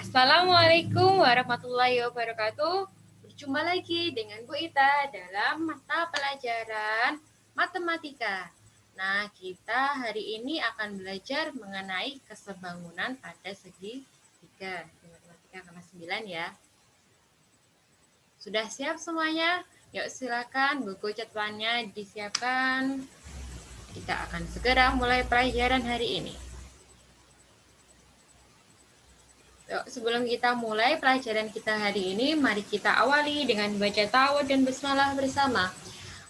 Assalamualaikum warahmatullahi wabarakatuh. Berjumpa lagi dengan Bu Ita dalam mata pelajaran matematika. Nah, kita hari ini akan belajar mengenai kesebangunan pada segi 3 di matematika kelas 9 ya. Sudah siap semuanya? Yuk silakan buku catatannya disiapkan. Kita akan segera mulai pelajaran hari ini. Sebelum kita mulai pelajaran kita hari ini, mari kita awali dengan baca ta'awudz dan basmalah bersama.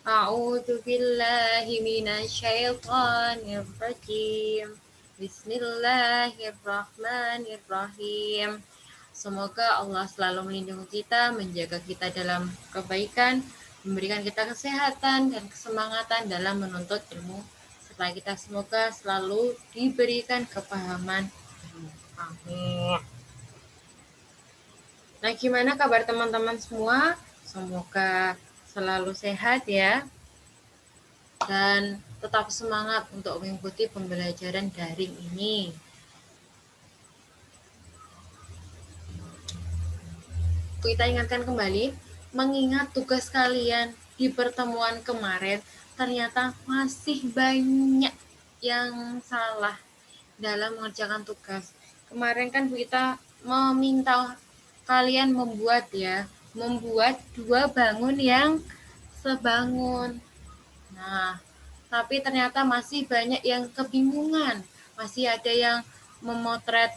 A'udzu billahi minasyaitonir rajim. Bismillahirrahmanirrahim. Semoga Allah selalu melindungi kita, menjaga kita dalam kebaikan, memberikan kita kesehatan dan kesemangatan dalam menuntut ilmu, serta kita semoga selalu diberikan kepahaman. Amin. Nah, gimana kabar teman-teman semua? Semoga selalu sehat ya. Dan tetap semangat untuk mengikuti pembelajaran daring ini. Kita ingatkan kembali, mengingat tugas kalian di pertemuan kemarin, ternyata masih banyak yang salah dalam mengerjakan tugas. Kemarin kan kita meminta kalian membuat 2 bangun yang sebangun. Nah, tapi ternyata masih banyak yang kebingungan. Masih ada yang memotret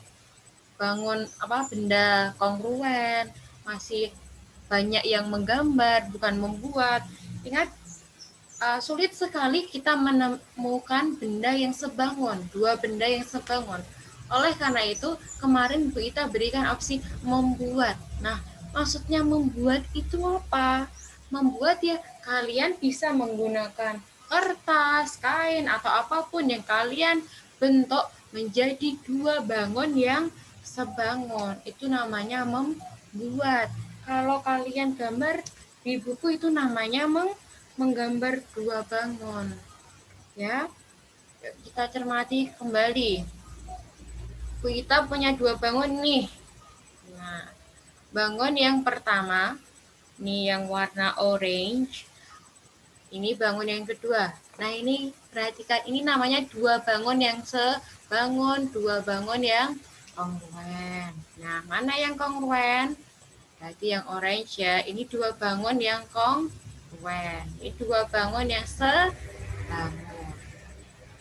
bangun benda kongruen, masih banyak yang menggambar bukan membuat. Ingat, sulit sekali kita menemukan benda yang sebangun, 2 benda yang sebangun. Oleh karena itu, kemarin Bu Ita berikan opsi membuat. Nah, maksudnya membuat itu apa? Membuat ya, kalian bisa menggunakan kertas, kain, atau apapun yang kalian bentuk menjadi 2 bangun yang sebangun. Itu namanya membuat. Kalau kalian gambar di buku itu namanya menggambar 2 bangun. Ya, kita cermati kembali. Kita punya 2 bangun nih. Nah, bangun yang pertama, ini yang warna orange. Ini bangun yang kedua. Nah, ini perhatikan, ini namanya 2 bangun yang sebangun, 2 bangun yang kongruen. Nah, mana yang kongruen? Berarti yang orange ya. Ini 2 bangun yang kongruen. Ini 2 bangun yang sebangun.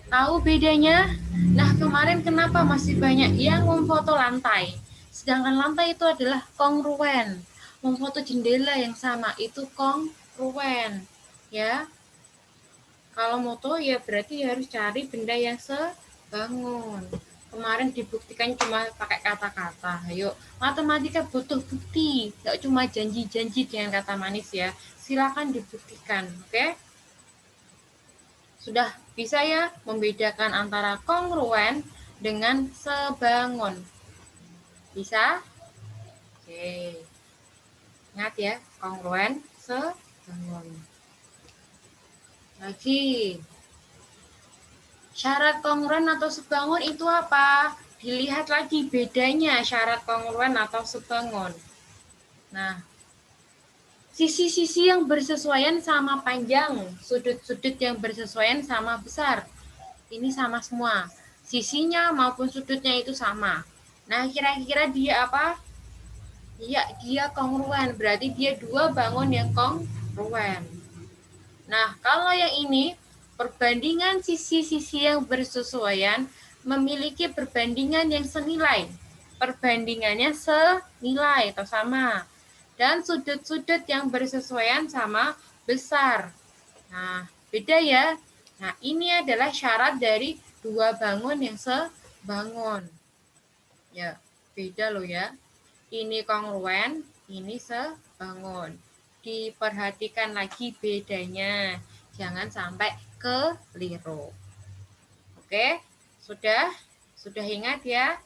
Tahu bedanya? Nah, kemarin kenapa masih banyak yang memfoto lantai? Sedangkan lantai itu adalah kongruen. Memfoto jendela yang sama itu kongruen. Ya. Kalau moto ya berarti harus cari benda yang sebangun. Kemarin dibuktikan cuma pakai kata-kata. Ayo, matematika butuh bukti. Gak cuma janji-janji dengan kata manis ya. Silakan dibuktikan, oke? Sudah bisa ya membedakan antara kongruen dengan sebangun? Bisa? Oke. Ingat ya, kongruen, sebangun. Lagi. Syarat kongruen atau sebangun itu apa? Dilihat lagi bedanya syarat kongruen atau sebangun. Nah, sisi-sisi yang bersesuaian sama panjang, sudut-sudut yang bersesuaian sama besar. Ini sama semua. Sisinya maupun sudutnya itu sama. Nah, kira-kira dia apa? Dia kongruen. Berarti dia 2 bangun yang kongruen. Nah, kalau yang ini, perbandingan sisi-sisi yang bersesuaian memiliki perbandingan yang senilai. Perbandingannya senilai atau sama. Dan sudut-sudut yang bersesuaian sama besar. Nah, beda ya. Nah, ini adalah syarat dari 2 bangun yang sebangun. Ya, beda loh ya. Ini kongruen, ini sebangun. Diperhatikan lagi bedanya. Jangan sampai keliru. Oke, sudah? Sudah ingat ya?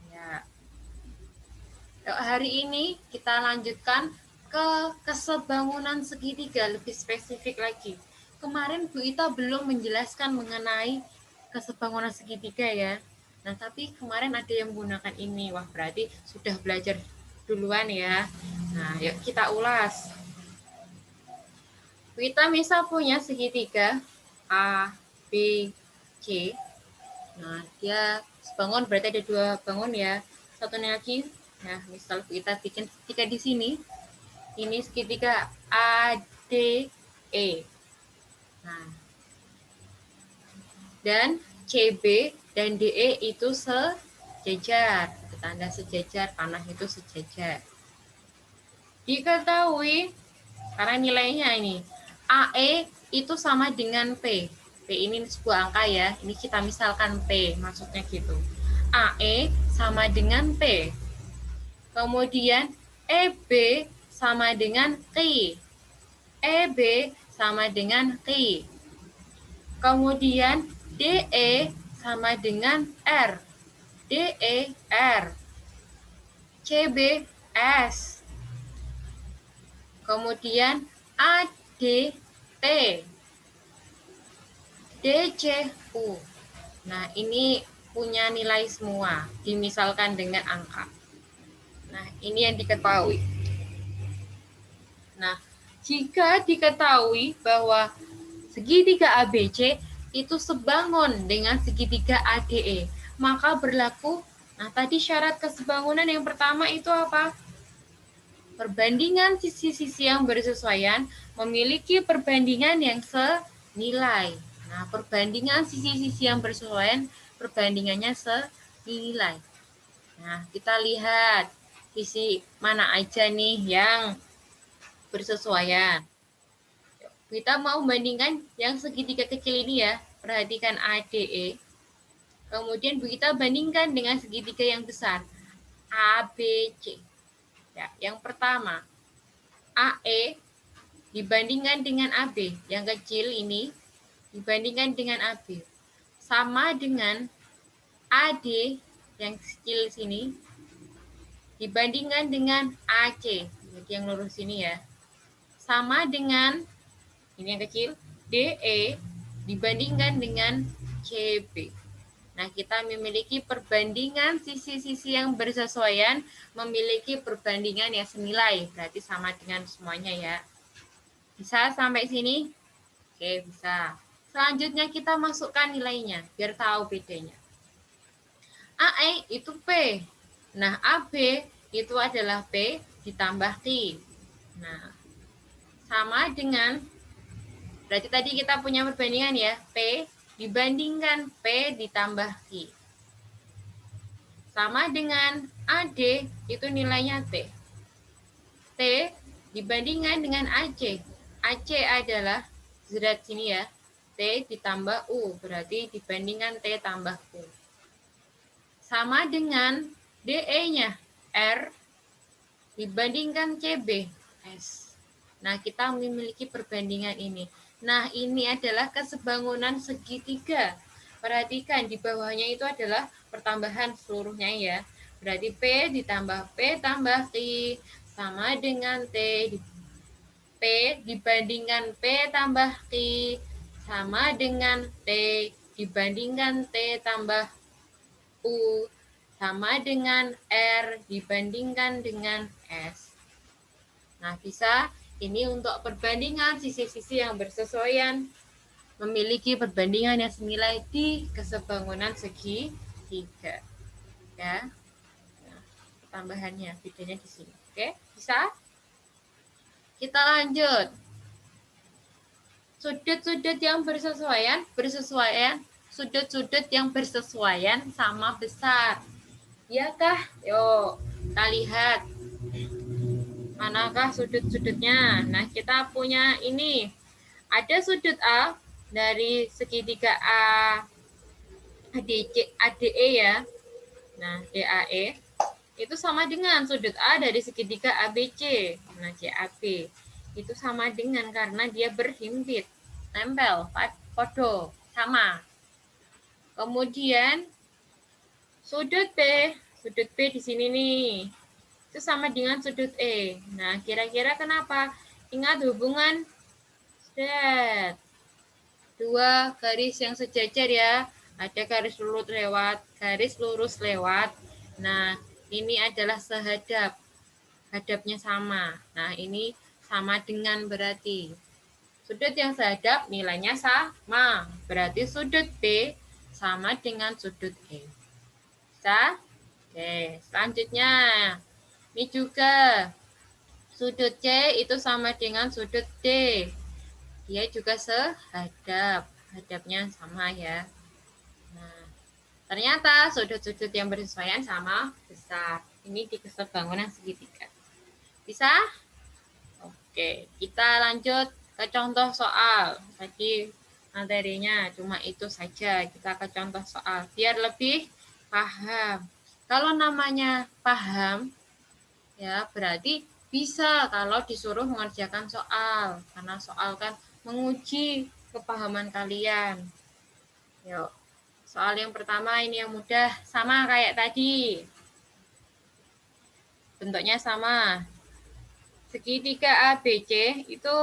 Ya. Hari ini kita lanjutkan ke kesebangunan segitiga, lebih spesifik lagi. Kemarin Bu Ita belum menjelaskan mengenai kesebangunan segitiga ya. Nah, tapi kemarin ada yang menggunakan ini. Wah, berarti sudah belajar duluan ya. Nah, yuk kita ulas. Kita misal punya segitiga A, B, C. Nah, dia sebangun berarti ada dua bangun ya. Satunya lagi, nah misal kita bikin segitiga di sini. Ini segitiga ADE. Nah, dan CB dan DE itu sejajar. Tanda sejajar, panah itu sejajar. Diketahui karena nilainya ini AE itu sama dengan P. P ini sebuah angka ya. Ini kita misalkan P, maksudnya gitu. AE sama dengan P. Kemudian EB sama dengan Q. EB sama dengan Q. Kemudian DE sama dengan R. DE R. CB S. Kemudian AD T. DC U. Nah, ini punya nilai semua, dimisalkan dengan angka. Nah, ini yang diketahui. Nah, jika diketahui bahwa segitiga ABC itu sebangun dengan segitiga ADE, maka berlaku, nah tadi syarat kesebangunan yang pertama itu apa? Perbandingan sisi-sisi yang bersesuaian memiliki perbandingan yang senilai. Nah, perbandingan sisi-sisi yang bersesuaian, perbandingannya senilai. Nah, kita lihat sisi mana aja nih yang bersesuaian. Kita mau bandingkan yang segitiga kecil ini ya. Perhatikan ADE. Kemudian kita bandingkan dengan segitiga yang besar. ABC. Ya, yang pertama, AE dibandingkan dengan AB. Yang kecil ini dibandingkan dengan AB. Sama dengan AD yang kecil sini dibandingkan dengan AC. Jadi yang lurus ini ya. Sama dengan ini yang kecil, DE dibandingkan dengan CB. Nah, kita memiliki perbandingan sisi-sisi yang bersesuaian, memiliki perbandingan yang senilai, berarti sama dengan semuanya ya. Bisa sampai sini? Oke, bisa. Selanjutnya kita masukkan nilainya, biar tahu bedanya. AE itu P. Nah, AB itu adalah P ditambah Q. Nah, sama dengan berarti tadi kita punya perbandingan ya, P dibandingkan P ditambah Q. Sama dengan AD, itu nilainya T. T dibandingkan dengan AC. AC adalah zat sini ya, T ditambah U, berarti dibandingkan T tambah U. Sama dengan DE-nya, R dibandingkan CB, S. Nah, kita memiliki perbandingan ini. Nah, ini adalah kesebangunan segitiga. Perhatikan, di bawahnya itu adalah pertambahan seluruhnya ya. Berarti P ditambah P tambah T sama dengan T. P dibandingkan P tambah T sama dengan T dibandingkan T tambah U sama dengan R dibandingkan dengan S. Nah, bisa ini untuk perbandingan sisi-sisi yang bersesuaian memiliki perbandingan yang senilai di kesebangunan segitiga. Ya. Nah, tambahannya bedanya di sini. Oke, bisa? Kita lanjut. Sudut-sudut yang bersesuaian, sudut-sudut yang bersesuaian sama besar. Iyakah? Yuk, kita lihat. Manakah sudut-sudutnya? Nah, kita punya ini. Ada sudut A dari segitiga ADE ya. Nah, DAE itu sama dengan sudut A dari segitiga ABC. Nah, CAB itu sama dengan karena dia berhimpit, nempel, podo, sama. Kemudian sudut B di sini nih. Itu sama dengan sudut E. Nah, kira-kira kenapa? Ingat hubungan dua garis yang sejajar ya. Ada garis lurus lewat garis lurus lewat. Nah, ini adalah sehadap. Hadapnya sama. Nah, ini sama dengan berarti. Sudut yang sehadap nilainya sama. Berarti sudut B sama dengan sudut E. Bisa? Oke, selanjutnya. Ini juga. Sudut C itu sama dengan sudut D. Dia juga sehadap. Hadapnya sama ya. Nah, ternyata sudut-sudut yang bersesuaian sama besar. Ini di kesebangunan segitiga. Bisa? Oke, kita lanjut ke contoh soal. Tadi materinya cuma itu saja. Kita ke contoh soal biar lebih paham. Kalau namanya paham, ya berarti bisa kalau disuruh mengerjakan soal. Karena soal kan menguji kepahaman kalian. Yuk, soal yang pertama ini yang mudah. Sama kayak tadi. Bentuknya sama. Segitiga ABC itu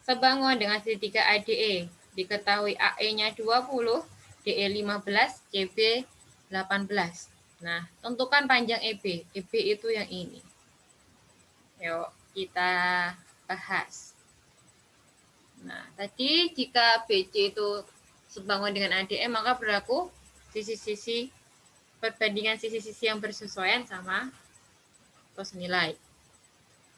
sebangun dengan segitiga ADE. Diketahui AE-nya 20, DE 15, CB 18. Nah, tentukan panjang EB. EB itu yang ini. Yuk, kita bahas. Nah, tadi jika BC itu sebangun dengan ADE, maka berlaku sisi-sisi perbandingan sisi-sisi yang bersesuaian sama atau senilai.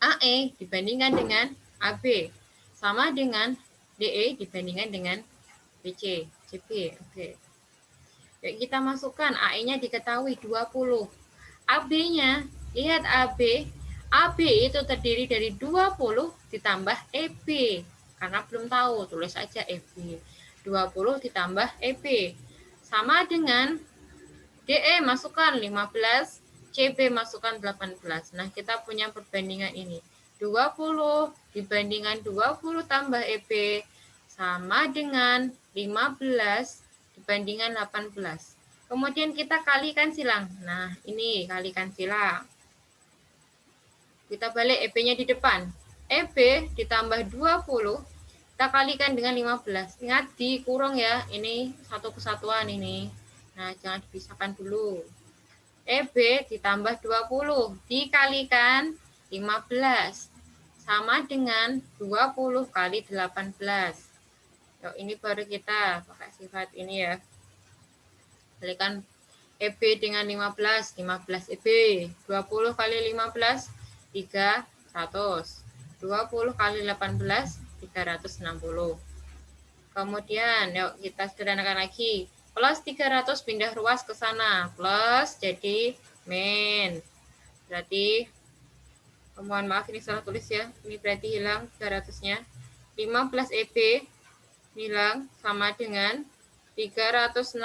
AE dibandingkan dengan AB sama dengan DE dibandingkan dengan BC, CB. Oke. Yuk kita masukkan AE-nya diketahui 20. AB-nya, lihat AB. AB itu terdiri dari 20 ditambah EB. Karena belum tahu, tulis aja EB. 20 ditambah EB. Sama dengan DE masukkan 15, CB masukkan 18. Nah, kita punya perbandingan ini. 20 dibandingkan 20 tambah EB sama dengan 15 dibandingkan 18. Kemudian kita kalikan silang. Nah, ini kalikan silang. Kita balik EB-nya di depan. EB ditambah 20, kita kalikan dengan 15. Ingat dikurung ya, ini satu kesatuan ini. Nah, jangan dipisahkan dulu. EB ditambah 20 dikalikan 15 sama dengan 20 kali 18. Yuk, ini baru kita pakai sifat ini ya. Kalikan EB dengan 15, 15 EB. 20 kali 15, 300. 20 kali 18, 360. Kemudian, yuk kita sederhanakan lagi. Plus 300 pindah ruas ke sana. Plus jadi min. Berarti, mohon maaf ini salah tulis ya. Ini berarti hilang 300-nya. 15 EB hilang sama dengan 360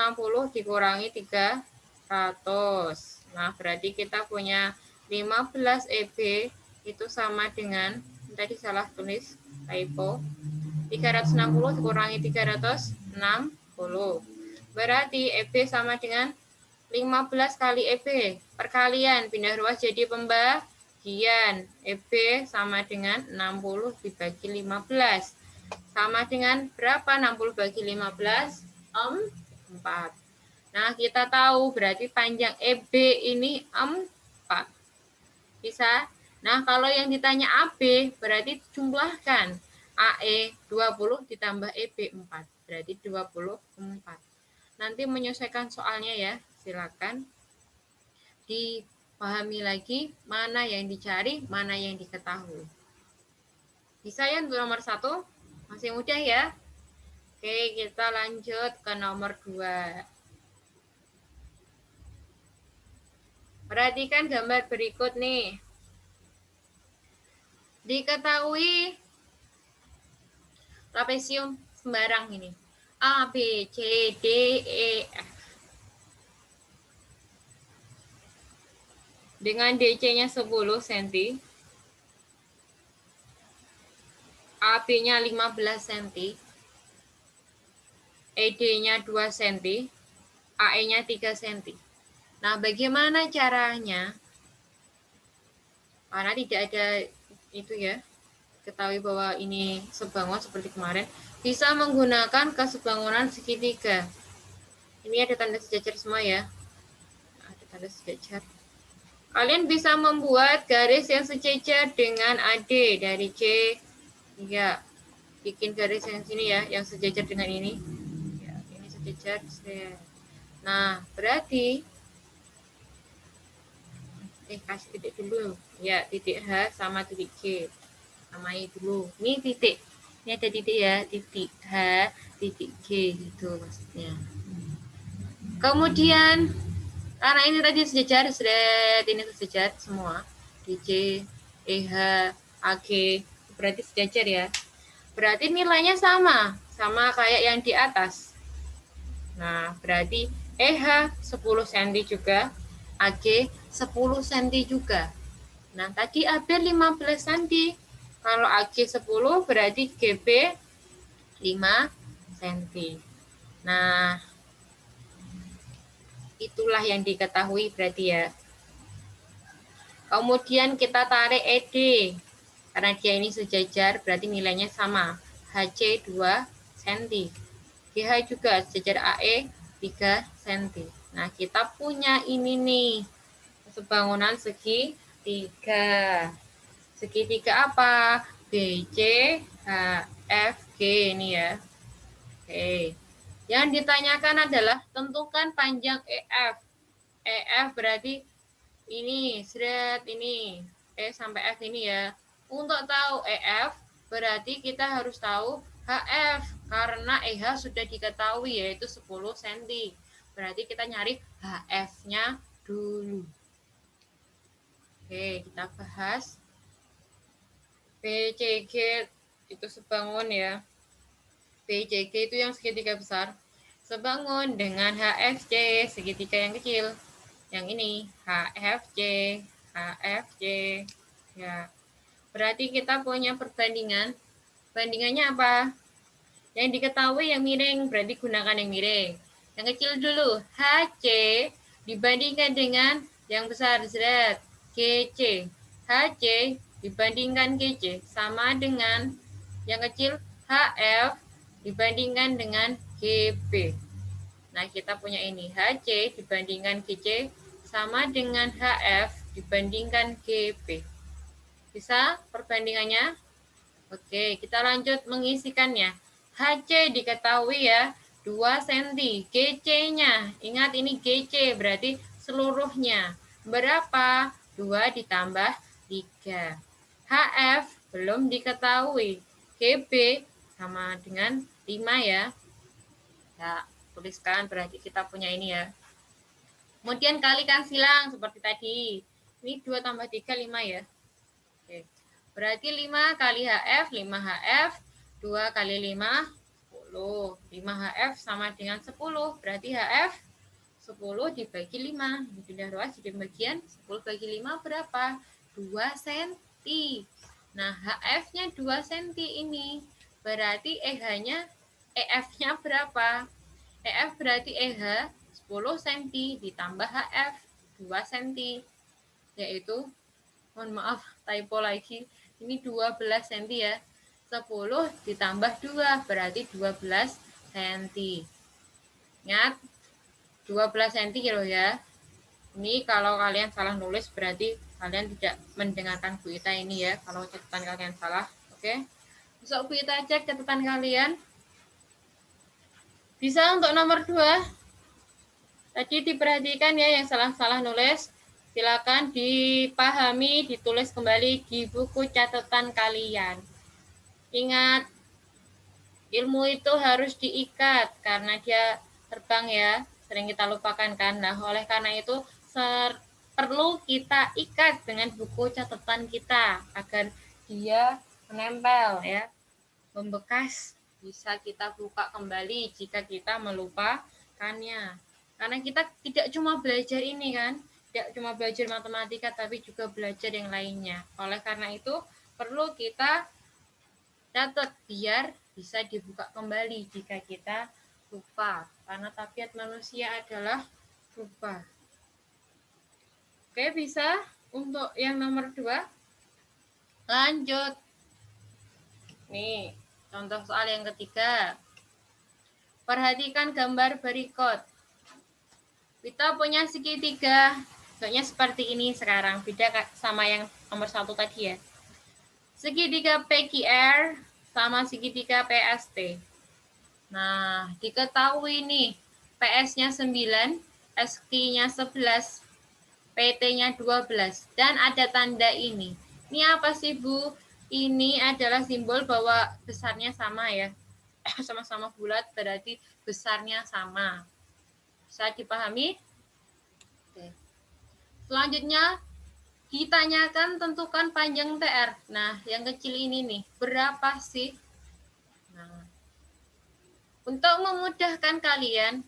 dikurangi 300. Nah, berarti kita punya 15 EB itu sama dengan, tadi salah tulis, typo. 360 dikurangi 360. Berarti EB sama dengan 15 kali EB. Perkalian, pindah ruas jadi pembagian. EB sama dengan 60 dibagi 15. Sama dengan berapa 60 bagi 15? 4. Nah, kita tahu berarti panjang EB ini 4. Bisa? Nah, kalau yang ditanya AB, berarti jumlahkan. AE 20 ditambah EB 4. Berarti 24. Nanti menyesuaikan soalnya ya, silakan dipahami lagi mana yang dicari, mana yang diketahui. Bisa ya untuk nomor 1? Masih mudah ya? Oke, kita lanjut ke nomor 2. Perhatikan gambar berikut nih. Diketahui trapesium sembarang ini. A, B, C, D, E, F. Dengan DC-nya 10 cm, AB-nya 15 cm, ED-nya 2 cm, AE-nya 3 cm. Nah, bagaimana caranya? Karena tidak ada itu ya, ketahui bahwa ini sebangun seperti kemarin, bisa menggunakan kesebangunan segitiga. Ini ada tanda sejajar semua ya. harus sejajar. Kalian bisa membuat garis yang sejajar dengan AD dari C. Ya, bikin garis yang sini ya, yang sejajar dengan ini. Ya, ini sejajar. Nah, berarti kasih titik dulu. Ya, titik H sama titik G. Namai dulu. Ini titik. Ini ada titik ya, titik H, titik G gitu maksudnya. Kemudian karena ini tadi sejajar, ini sejajar semua. DJ, EH, AG, berarti sejajar ya. Berarti nilainya sama kayak yang di atas. Nah, berarti EH 10 cm juga, AG 10 cm juga. Nah, tadi AB 15 cm. Kalau AG 10 berarti GB 5 cm. Nah, itulah yang diketahui berarti ya. Kemudian kita tarik ED. Karena dia ini sejajar, berarti nilainya sama. HC 2 cm. GH juga sejajar AE 3 cm. Nah, kita punya ini nih. Sebangunan segitiga. Segitiga apa? BC, HFG ini ya. Oke. Yang ditanyakan adalah tentukan panjang EF. EF berarti ini, ini. E sampai F ini ya. Untuk tahu EF, berarti kita harus tahu HF. Karena EH sudah diketahui yaitu 10 cm. Berarti kita nyari HF-nya dulu. Oke, kita bahas. BCG itu sebangun ya. BCG itu yang segitiga besar. Sebangun dengan HFC, segitiga yang kecil. Yang ini, HFC, HFC. Ya. Berarti kita punya perbandingan. Bandingannya apa? Yang diketahui yang miring, berarti gunakan yang miring. Yang kecil dulu, HC dibandingkan dengan yang besar, GC. HC dibandingkan GC sama dengan yang kecil HF dibandingkan dengan GB. Nah, kita punya ini, HC dibandingkan GC sama dengan HF dibandingkan GB. Bisa perbandingannya? Oke, kita lanjut mengisikannya. HC diketahui ya, 2 cm. GC-nya, ingat ini GC berarti seluruhnya. Berapa? 2 ditambah 3. HF belum diketahui. GB sama dengan 5 ya. Ya, tuliskan berarti kita punya ini ya. Kemudian kalikan silang seperti tadi. Ini 2 tambah 3, 5 ya. Oke. Berarti 5 kali HF, 5HF, 2 kali 5, 10. 5HF sama dengan 10, berarti HF 10 dibagi 5. Dipindah ruas jadi bagian, 10 bagi 5 berapa? 2 cm. Nah, HF-nya 2 cm ini. Berarti EF-nya berapa? EF berarti EH 10 cm ditambah HF 2 cm. Yaitu, mohon maaf, typo lagi. Ini 12 cm ya. 10 ditambah 2 berarti 12 cm. Ingat, 12 cm loh ya. Ini kalau kalian salah nulis berarti kalian tidak mendengarkan Bu Ita ini ya. Kalau catatan kalian salah, oke. Besok Bu Ita cek catatan kalian. Bisa untuk nomor 2. Tadi diperhatikan ya yang salah-salah nulis. Silakan dipahami, ditulis kembali di buku catatan kalian. Ingat, ilmu itu harus diikat karena dia terbang ya, sering kita lupakan kan. Nah, oleh karena itu perlu kita ikat dengan buku catatan kita agar dia menempel ya, membekas, bisa kita buka kembali jika kita melupakannya. Karena kita tidak cuma belajar ini kan, tidak cuma belajar matematika tapi juga belajar yang lainnya. Oleh karena itu perlu kita catat biar bisa dibuka kembali jika kita lupa. Karena tabiat manusia adalah lupa. Oke, bisa untuk yang nomor 2. Lanjut. Nih, contoh soal yang ketiga. Perhatikan gambar berikut. Kita punya segitiga, bentuknya seperti ini sekarang, beda sama yang nomor 1 tadi ya. Segitiga PQR sama segitiga PST. Nah, diketahui nih, PS-nya 9, SQ-nya 11, PT-nya 12, dan ada tanda ini. Ini apa sih, Bu? Ini adalah simbol bahwa besarnya sama ya. Sama-sama bulat, berarti besarnya sama. Bisa dipahami? Oke. Selanjutnya, ditanyakan tentukan panjang TR. Nah, yang kecil ini nih, berapa sih? Nah, untuk memudahkan kalian,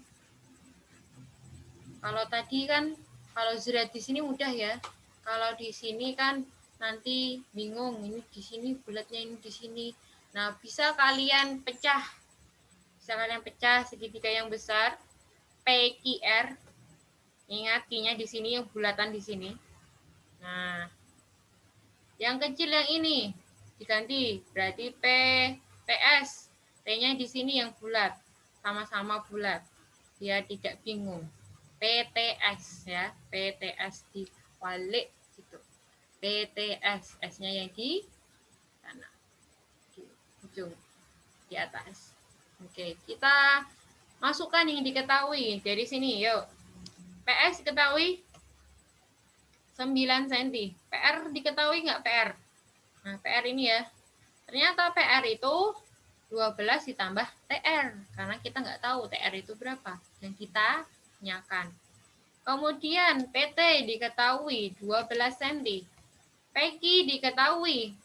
kalau tadi kan, kalau Zura di sini mudah ya. Kalau di sini kan nanti bingung, ini di sini bulatnya, ini di sini. Nah, bisa kalian pecah. Bisa kalian pecah segitiga yang besar, PQR. Ingat, Q-nya di sini, yang bulatan di sini. Nah, yang kecil yang ini diganti, berarti PS. T-nya di sini yang bulat, sama-sama bulat, biar tidak bingung. PTS ya, PTS dibalik gitu. PTS, S-nya yang di sana, di ujung, di atas. Oke, kita masukkan yang diketahui dari sini, yuk. PS diketahui 9 cm. PR diketahui nggak PR? Nah, PR ini ya. Ternyata PR itu 12 ditambah TR. Karena kita nggak tahu TR itu berapa. Dan kita tanyakan. Kemudian PT diketahui 12 cm. PQ diketahui.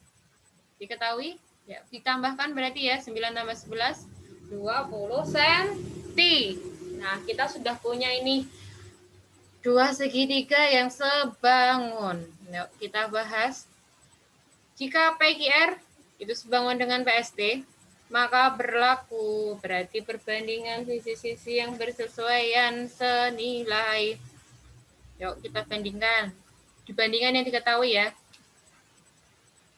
Diketahui? Ya, ditambahkan berarti ya 9 tambah 11, 20 cm. Nah, kita sudah punya ini dua segitiga yang sebangun. Yuk, kita bahas. Jika PQR itu sebangun dengan PST, maka berlaku berarti perbandingan sisi-sisi yang bersesuaian senilai. Yuk kita bandingkan. Dibandingkan yang diketahui ya.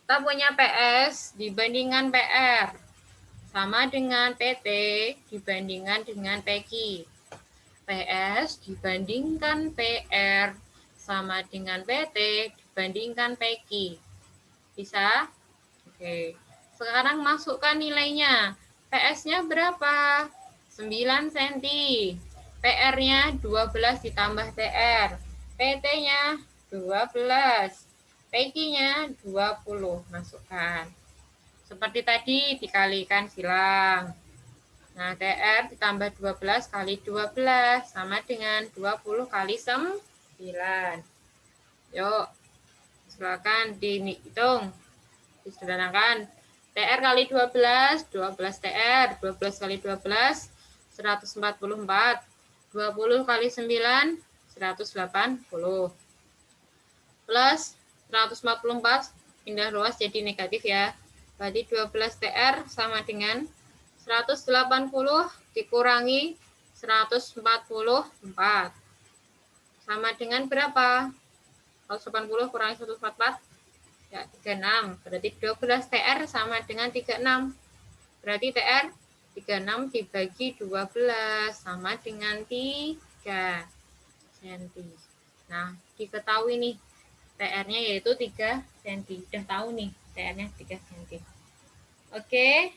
Kita punya PS dibandingkan PR sama dengan PT dibandingkan dengan PQ. PS dibandingkan PR sama dengan PT dibandingkan PQ. Bisa? Oke. Sekarang masukkan nilainya. PS-nya berapa? 9 cm. PR-nya 12 ditambah TR. PT-nya 12. PQ-nya 20. Masukkan. Seperti tadi dikalikan silang. Nah, TR ditambah 12 kali 12 sama dengan 20 kali 9. Yuk, silakan dihitung. Disederhanakan. TR kali 12, 12 TR, 12 kali 12, 144. 20 kali 9, 180. Plus 144, pindah ruas jadi negatif ya. Berarti 12 TR sama dengan 180 dikurangi 144. Sama dengan berapa? 180 kurangi 144. Ya, 36. Berarti 12 TR sama dengan 36. Berarti TR 36 dibagi 12 sama dengan 3 cm. Nah, diketahui nih TR-nya yaitu 3 cm. Udah tahu nih TR-nya 3 cm. Oke.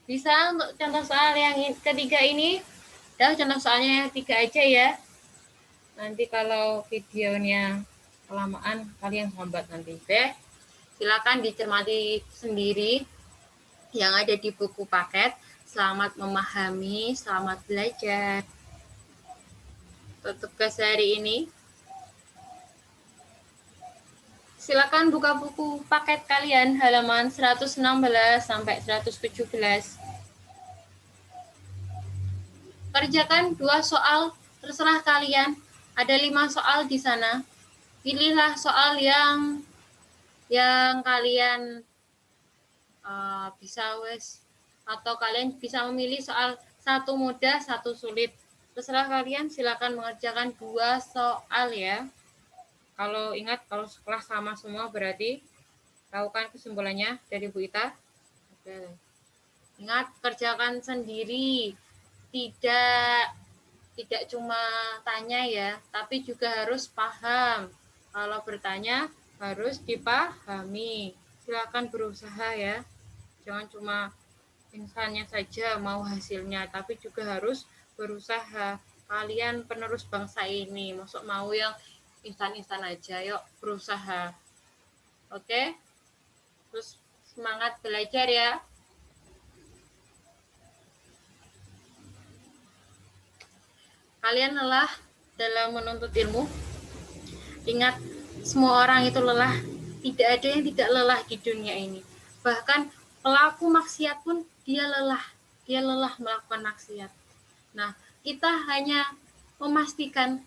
Bisa untuk contoh soal yang ketiga ini. Udah contoh soalnya yang 3 aja ya. Nanti kalau videonya kelamaan kalian hambat nanti. Oke. Silakan dicermati sendiri yang ada di buku paket. Selamat memahami, selamat belajar. Untuk tugas hari ini, silakan buka buku paket kalian halaman 116 sampai 117. Kerjakan 2 soal, terserah kalian. Ada 5 soal di sana. Pilihlah soal yang kalian bisa atau kalian bisa memilih soal satu mudah, satu sulit. Terserah kalian, silakan mengerjakan 2 soal ya. Kalau ingat, kalau sekolah sama semua berarti tahu kan kesimpulannya dari Bu Ita? Oke. Ingat, kerjakan sendiri. Tidak Tidak cuma tanya ya, tapi juga harus paham. Kalau bertanya harus dipahami. Silakan berusaha ya. Jangan cuma insannya saja mau hasilnya, tapi juga harus berusaha. Kalian penerus bangsa ini, masuk mau yang instan-instan aja, yuk berusaha. Oke? Terus semangat belajar ya. Kalian lelah dalam menuntut ilmu? Ingat, semua orang itu lelah. Tidak ada yang tidak lelah di dunia ini. Bahkan pelaku maksiat pun dia lelah. Dia lelah melakukan maksiat. Nah, kita hanya memastikan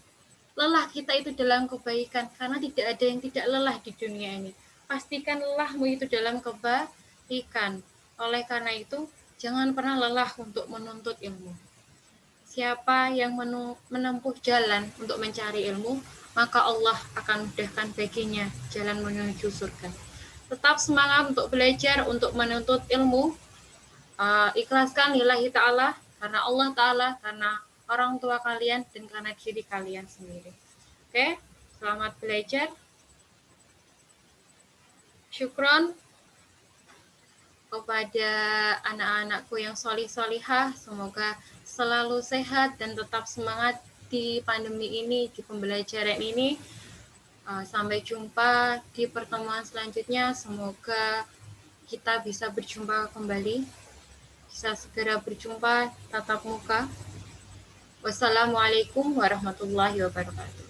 lelah kita itu dalam kebaikan, karena tidak ada yang tidak lelah di dunia ini. Pastikan lelahmu itu dalam kebaikan. Oleh karena itu, jangan pernah lelah untuk menuntut ilmu. Siapa yang menempuh jalan untuk mencari ilmu, maka Allah akan mudahkan baginya jalan menuju surga. Tetap semangat untuk belajar, untuk menuntut ilmu. Ikhlaskan lillahi ta'ala, karena Allah ta'ala, karena orang tua kalian, dan karena diri kalian sendiri. Oke, selamat belajar. Syukron kepada anak-anakku yang solih-solihah. Semoga selalu sehat dan tetap semangat di pandemi ini, di pembelajaran ini. Sampai jumpa di pertemuan selanjutnya. Semoga kita bisa berjumpa kembali, bisa segera berjumpa tatap muka. Wassalamualaikum warahmatullahi wabarakatuh.